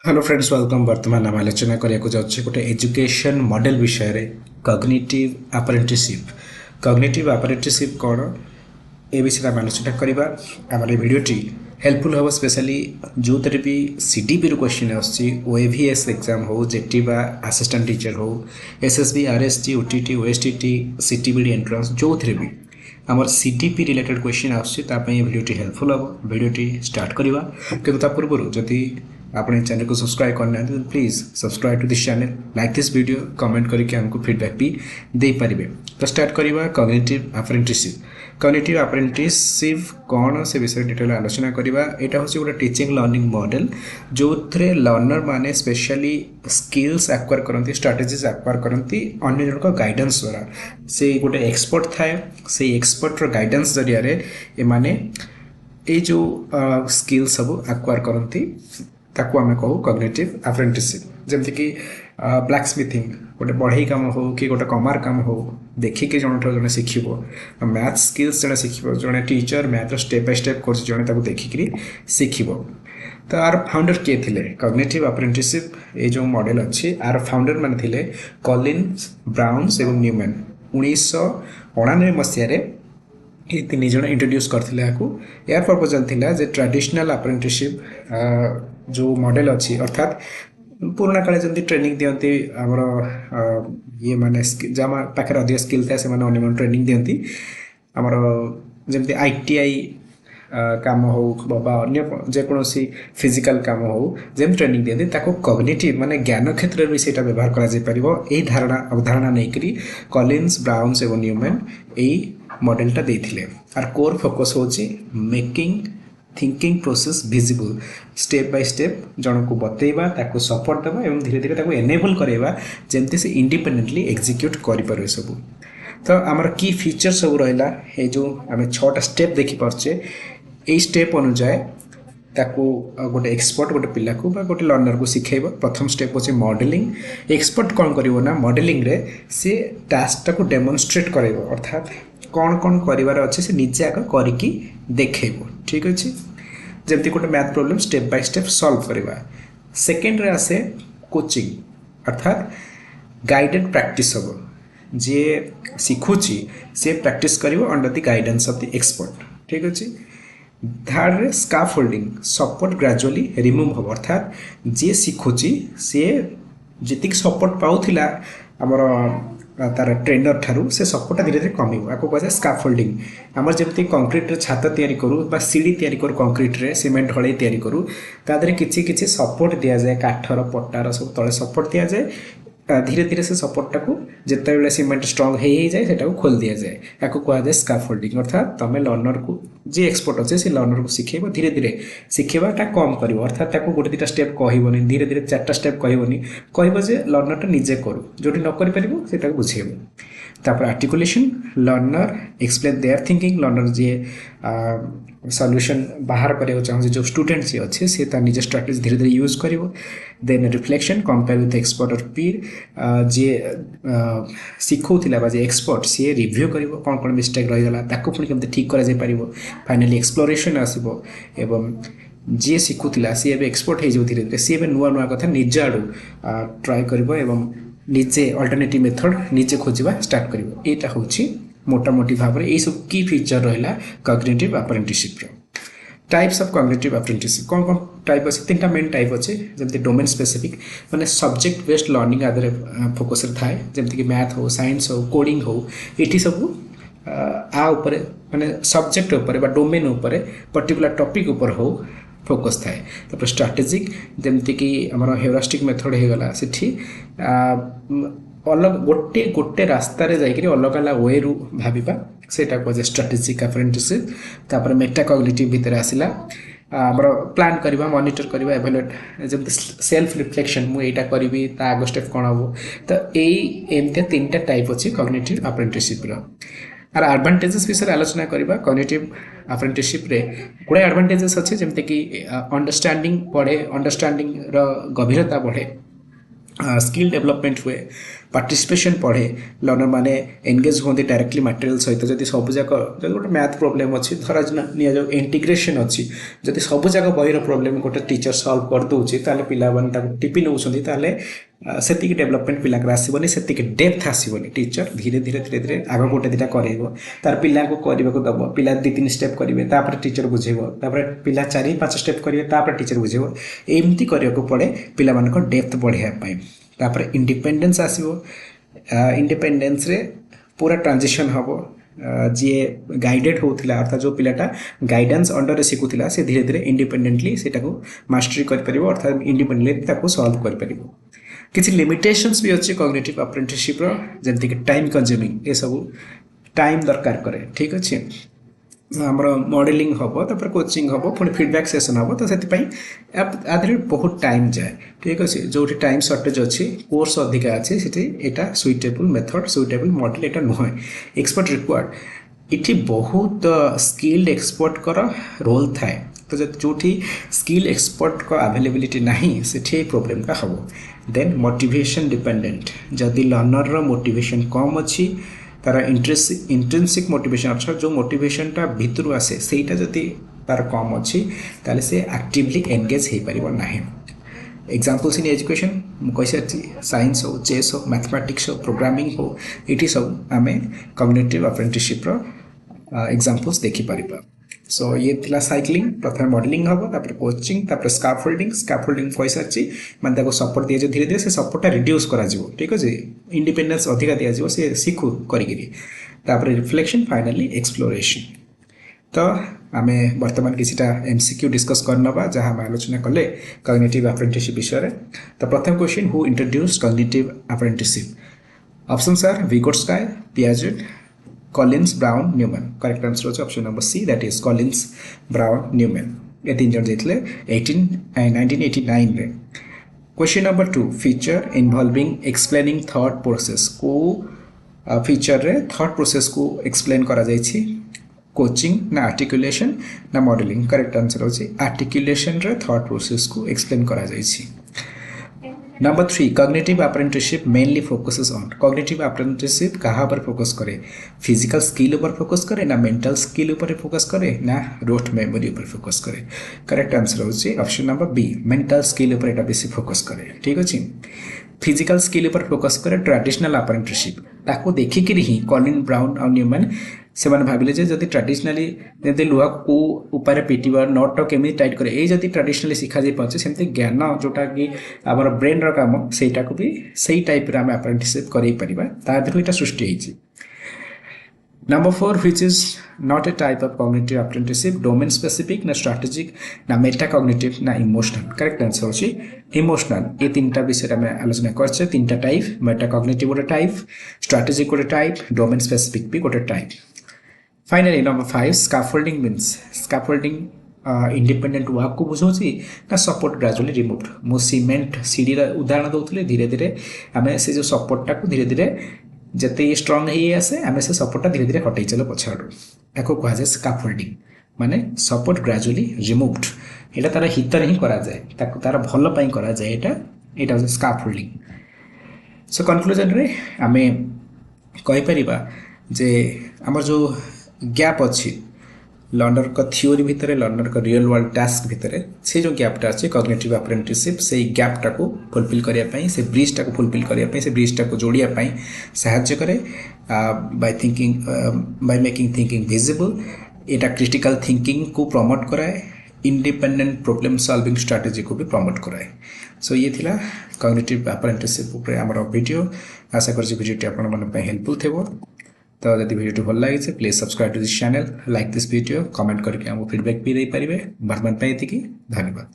Hello friends welcome वर्तमान आम आलोचना करने जाऊँ गोटे एजुकेशन मॉडल विषय में कॉग्निटिव अप्रेंटिसशिप। कॉग्निटिव अप्रेंटिसशिप कौन ए विषय में आलोचना करवा आम भिडटी हेल्पफुल हम स्पेशली जो थे भी सीडीपी रू क्वेश्चन आईवीएस एग्जाम हो जेटी बा असिस्टेंट टीचर हो एसएसबी आरएसटी ओटीटी ओएसटीटी सीटीबीडी एंट्रांस जो थे भी आमर सीडीपी रिलेटेड क्वेश्चन आसपाई भिडटी हेल्पफुल हम भिडटी स्टार्ट करवा कि पूर्व जदि आपने चैनल को सब्सक्राइब करना है तो please subscribe to this channel like this video comment करके हमको फीडबैक भी दे पारिबे। तो स्टार्ट करवा कॉग्निटिव अप्रेंटिसशिप। कॉग्निटिव अप्रेंटिसशिप कौन से विषय डिटेल आलोचना करवा। यहाँ हूँ गोटे टीचिंग लर्निंग मॉडल जो थे लर्नर माने स्पेशली स्किल्स एक्वायर करती स्ट्राटेजीज एक्वायर करती अन्य जनक गाइडेंस द्वारा से गोटे एक्सपर्ट थाए से एक्सपर्टर गाइडेंस जरिया एमाने ये जो स्किल सब एक्वायर करती ताकू आम कहू कॉग्निटिव अप्रेंटिसशिप। जमती कि ब्लैक स्मिथिंग गोटे बढ़ई कम हो कि गोटे कमार कम हो देखिए जन जड़े शिखब मैथ स्किल्स जड़े शिखब जड़े teacher math step by step course जड़े देखिक शिखब। तो आर फाउंडर किए थे कॉग्निटिव अप्रेंटिसशिप ये जो मॉडल अच्छी आर फाउंडर माने थे कॉलिन्स ब्राउन्स और न्यूमैन 1999 मसीह ये तीन जन इंट्रोड्यूस करते यार प्रपोजल थिला जे ट्रेडिशनल अप्रेंटिसशिप जो मॉडल अच्छी अर्थात पुराना काले जमी ट्रेनिंग दिखती आमर ये माने जहाँ पाखे अधिक स्किल था से अन्य ट्रेनिंग दिखती आमर जमी आईटीआई काम हो अन्य जेकोसी फिजिकल काम हो जमी ट्रेनिंग दिखती ताको कॉग्निटिव माने ज्ञान क्षेत्र में से व्यवहार कर धारणा अवधारणा नहीं कॉलिन्स ब्राउन्स और न्यूमैन यही मॉडलटा देथिले। आर कोर फोकस होची making thinking process visible step by step जन को बतेवा ताको सपोर्ट देवा एवं धीरे धीरे ताको एनेबल करवा जमती से इंडिपेंडेंटली एग्जीक्यूट करें सब। तो आमर की फीचर सब रहा ये जो आम 6टा स्टेप देखिपारे यही स्टेप अनुसार ताको गोटे एक्सपर्ट गोटे पिला को गोटे लर्नर को शिखेब। प्रथम स्टेप होचे मॉडलिंग। एक्सपर्ट कौन करिवो ना मॉडलिंग रे से टास्क टाको डेमोन्स्ट्रेट करेबो अर्थात कौन कौन करिवार अच्छे से निजे आग करिकी देखेबो। ठीक अच्छे जमती गोटे math problem step by step solve करवा। सेकेंड रे आसे कोचिंग अर्थात गाइडेड प्रैक्टिस हम जे शिखुची से प्रैक्टिस करिवो under the guidance of the expert. ठीक अच्छे थर्ड रे स्काफोल्डिंग सपोर्ट ग्रेजुअली रिमूव हम अर्थात जे शिखुची सी जी सपोर्ट पाऊला आमर तार ट्रेनर ठारू से सपोर्टा धीरे धीरे कम आपको कह स्काफोल्डिंग आमर जमी कंक्रीट छात तैयारी करूँ सीढ़ी तैयारी करूँ कंक्रीट रे सीमेंट ढलई तैयारी करूँ तादे किसी सपोर्ट दि जाए काठर पट्टार सब तले सपोर्ट दि जाए धीरे धीरे से सपोर्टा को जिते सीमेंट स्ट्रंग हो जाए से खोल दि जाए या कहुए स्काफोल्डिंग अर्थात तुम लर्नर को जी एक्सपर्ट अच्छे से लर्नर को शिखेब धीरे धीरे शिखेबाटा कम कर अर्थात गोटे 2टा स्टेप कहबनी धीरे धीरे 4टा स्टेप कहबनी कह लर्नरटा निजे करू जो न बुझेब। तापर articulation learner explain their thinking learner जी सॉल्यूशन बाहर करने चाहूँ जो स्टूडेंट जी अच्छे से निज स्ट्राटेजी धीरे धीरे यूज कर। Then reflection compare with expert और पीर जी शिखौला जे एक्सपर्ट सी रिव्यू कर कौन कौन मिस्टेक रहीगला पुणी केमती ठीक कर फाइनाली एक्सप्लोरेशन आसब एवं जी शिखुला सी एक्सपर्ट हो धीरे धीरे सी नुआ नुआ कथा निज आड़ू ट्राए कर निजे अल्टरनेटिव मेथड निजे खोजा स्टार्ट कर। यहाँ हूँ मोटामोटी भाव में यही सब की फीचर रहा cognitive apprenticeship. Types of cognitive apprenticeship कौन कौन टाइप अच्छे 3टा मेन टाइप अच्छे जमी डोमेन स्पेसिफिक माने सब्जेक्ट बेस्ड लर्निंग आदि फोकस थाए जमीक मैथ हो साइंस हो कोडिंग हो ये सब आउपर माने सब्जेक्ट उपर डोमेन उपर पर्टिकुलर टॉपिक उपर हो फोकस थाए। तापर स्ट्राटेजिक जमीक आम हेरास्टिक मेथड होगला से अलग गोटे गोटे रास्तार जाकि अलग अलग वे रु भाविबा सेटा कहुए स्ट्राटेजिक अप्रेंटिसशिप। तापर मेटा कॉग्निटिव भितर आसला आमर प्लान करवा मॉनिटर करवा एवलुएट जब सेल्फ रिफ्लेक्शन मुझे यहाँ करी आग स्टेप कौन हम तो यही एमती 3टा टाइप अच्छी कॉग्निटिव अप्रेंटिसशिप आर एडवांटेजेस विषय आलोचना करवा। कॉग्निटिव अप्रेंटिसशिप रे गुड़े एडवांटेजेस अच्छे जमती कि अंडरस्टैंडिंग बढ़े अंडरस्टैंडिंग गभीरता बढ़े स्किल डेवलपमेंट हुए। पार्टिसिपेशन पढ़े लर्नर मैंने एंगेज होती डायरेक्टली मटेरियल सहित जब सबूक जो गोटे मैथ प्रोब्लेम अच्छी धरा नि इंटीग्रेशन अच्छी जब सबूक बहीर प्रोब्लेम गोटे टीचर सल्व कर दूसरी पे टिपि नौ से डेवलपमेंट पिला आसबनी से डेप्थ आसबनी टीचर धीरे धीरे धीरे धीरे आग गोटे दुटा कर तार पिला करने को दब पिला 2-3 स्टेप करेंगे टीचर बुझेब पिला 4-5 स्टेप करेंगे टीचर बुझेब एमती करने को पड़े पिला डेप्थ बढ़ाई इंडिपेंडेंस आसो इंडिपेंडेंस रे पूरा ट्रांजिशन हम जी गाइडेड होता अर्थात जो पिलाटा गाइडेंस अंडर शिखुला से धीरे धीरे इंडिपेंडेंटली से मास्टरी कर अर्थात इंडिपेंडेंटली सॉल्व कर किसी लिमिटेशंस भी अच्छी कॉग्निटिव अप्रेंटिसशिप जमती कि टाइम कंज्यूमिंग ये सब टाइम दरकार करे ठीक अच्छे आमर मॉडलिंग हम तापर कोचिंग हम पुणी फीडबैक सेशन हम तो से बहुत टाइम जाए ठीक अच्छे जो टाइम सर्टेज अच्छी कोर्स अधिका अच्छे से सुइटेबल मेथड सुइटेबल मॉडल यहाँ नुहे एक्सपर्ट रिक्वायर्ड इटी बहुत स्किल्ड एक्सपर्ट कर रोल थाए तो जो स्किल एक्सपर्ट का अवेलेबिलिटी नहीं से प्रोब्लेम का हम देन मोटिवेशन डिपेंडेंट जदि लर्नर रो मोटिवेशन कम अच्छी तार इंट्रिंसिक मोटिवेशन अर्थात जो मोटिवेशनटा भितर आसे सेटा जदि तार कम अच्छी ताले से एक्टिवली एंगेज हो पार ना एग्जाम्पल्स इन एजुकेशन कही सारी साइंस हो चेस हो मैथमेटिक्स हो प्रोग्रामिंग हो ये सब आम कॉग्निटिव अप्रेंटिसशिप एग्जाम्पल्स देखिपर सो ये थिला साइक्लिंग प्रथम मॉडलिंग हम तापर कोचिंग तापर स्काफोल्डिंग कही सारी मैंने सपोर्ट दिया धीरे धीरे से सपोर्टा रिड्यूस करा ठीक अच्छे इंडिपेंडेंस अधिका दिज्व सी शिखु कर रिफ्लेक्शन फाइनाली एक्सप्लोरेशन तो आम बर्तमान किसी एमसीक्यू डिस्कस करनबा जहाँ आम आलोचना कले कॉग्निटिव अप्रेंटिसशिप विषय तो प्रथम क्वेश्चन हु introduce cognitive apprenticeship options are Vygotsky Piaget Collins, Brown, Newman. Correct answer is option number C, that is Collins, Brown, Newman. ये 3 जन जीतले 1989 रे. Question number 2, feature involving explaining thought process को feature रे thought process को explain करा जायछि coaching ना articulation ना modeling. Correct answer होछि articulation रे thought process को explain करा जायछि. Number 3, cognitive apprenticeship mainly focuses on. Cognitive apprenticeship कहाँ पर फोकस करे? फिजिकल स्किल ऊपर फोकस करे ना मेंटल स्किल ऊपर फोकस करे ना रोट मेमोरी ऊपर फोकस करे. करेक्ट आंसर होची option number B, mental skill ऊपर एटा बेसी फोकस करे. ठीक अछि. फिजिकल स्किल ऊपर फोकस करे ट्रेडिशनल अप्रेंटिसशिप ताको देखिक ही कॉलिन ब्राउन और न्यूमैन से भाविले जदि ट्रेडिशनली जब लुहा को उपाय पिटिबा नट केमी टाइट करे ये जदि ट्रेडिशनली शिखा जाई पाछे सेमते ज्ञान जोटा कि आमर ब्रेन रो काम सेटा को भी सही टाइप रे हम अप्रेंटिसशिप करै परिबा ता देखो एटा सृष्टि होईछि. Number 4, which is not a type of cognitive apprenticeship, domain specific ना strategic ना metacognitive ना emotional. Correct answer होची emotional. ये तीनटा विषय में आलोचना करछे. तीनटा टाइप, metacognitive गोटे टाइप, strategic गोटे टाइप, domain specific भी गोटे type. Finally, number 5, scaffolding means scaffolding independent work को बुझाऊँगी ना सपोर्ट ग्रेजुअली रिमूव्ड. मो सीमेंट सीढ़ी उदाहरण दूसरी धीरे धीरे आम से जो सपोर्टा को धीरे धीरे जिते ये स्ट्रंग ही आसे आम से सपोर्टा धीरे धीरे हटई चलो पछाड़ू या कहुए स्काफोल्डिंग माने सपोर्ट ग्रेजुअली रिमूव्ड. यहाँ तार हितर ही कराए तार भल कराए यहाँ स्काफोल्डिंग. सो कनक्लूजन रे आम कहीपर जे आमर जो गैप अच्छी लर्नर का थियोरी भितर लर्नर का रियल वर्ल्ड टास्क भितर से जो गैपटा अच्छे कॉग्निटिव अप्रेंटिसशिप से गैपटा को फुलफिल करने से ब्रिजटा को फुलफिल करने से ब्रिजटा को जोड़ापी साहाय्य करे बाय मेकिंग थिंकिंग विजिबल. यहाँ क्रिटिकल थिंकिंग को प्रमोट कराए, इंडिपेंडेंट प्रॉब्लम सॉल्विंग स्ट्रैटेजी को भी प्रमोट कराए. सो ये थिला कॉग्निटिव अप्रेंटिसशिप ऊपर आमर वीडियो. आशा कर वीडियो आपण हेल्पफुल थे. तो जब वीडियो भल लगे please subscribe to this channel, like this video, comment करके हमको फीडबैक भी दे पारे. बर्तमान ये धन्यवाद.